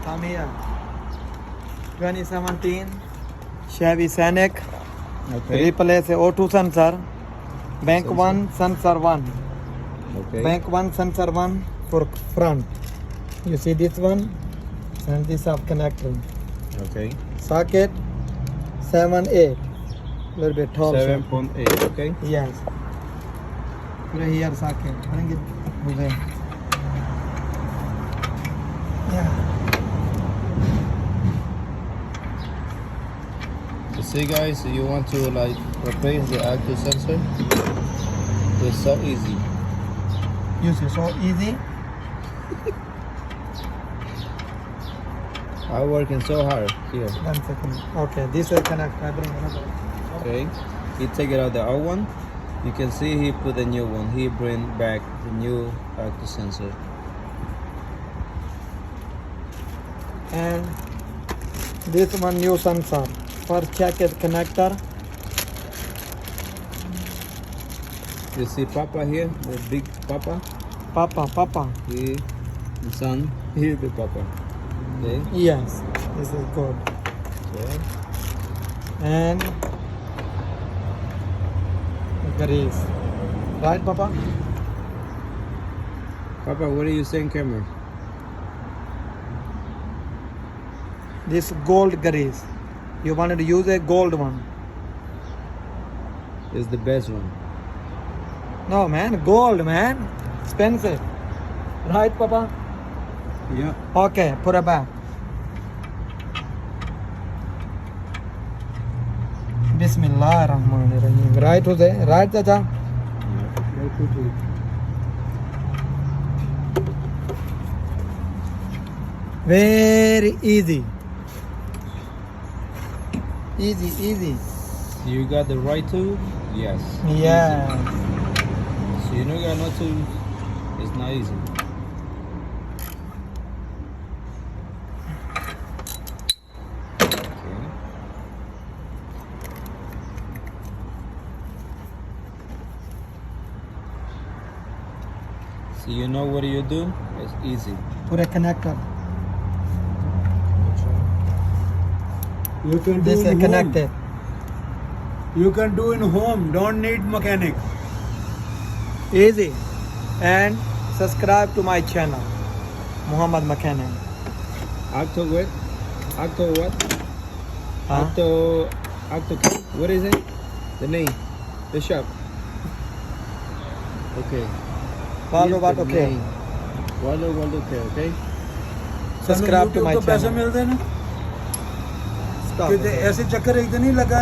Come here. 2017 Chevy Scenic. Okay. Replace O2 sensor. Bank Sensor. 1 sensor 1. Okay. Bank 1 sensor 1 for front. You see this one and this are connected. Okay. Socket 7-8. Little bit tall. 7.8. Okay. Yes. Put it here socket. Bring it away. Yeah. You see, guys, you want to like replace the active sensor. It's so easy. You see, so easy. I'm working so hard here. 1 second. Okay, this will connect. I bring another. Okay. He take it out the old one. You can see he put the new one. He bring back the new active sensor. And this one new sensor. First check it connector. You see Papa here, the big Papa. Papa. He, the son. He the Papa. Okay. Yes, this is good. So, And grease. Right, Papa? Papa, what are you saying, camera? This gold grease. You wanted to use a gold one. Is the best one. No, man, gold, man. Expensive. Right, Papa? Yeah. Okay, put it back. Bismillahirrahmanirrahim. Right, Jose? Right, Chacha? Very easy. Easy. You got the right tool? Yes. Yeah. Easy. So you know you got no tools, it's not easy. Okay. So you know what you do? It's easy. Put a connector. You can do This in is home. connected. You can do in home. Don't need mechanic. Easy. And subscribe to my channel, Muhammad Mechanic. Octo what? Octo what? Huh? Octo what is it? The name. The shop. Okay. Waldo Here's the okay. name. Waldo okay, okay? Subscribe to my YouTube तो पैसे channel. मिलते हैं ना Stop. कि ऐसे चक्कर एक दिन ही लगा है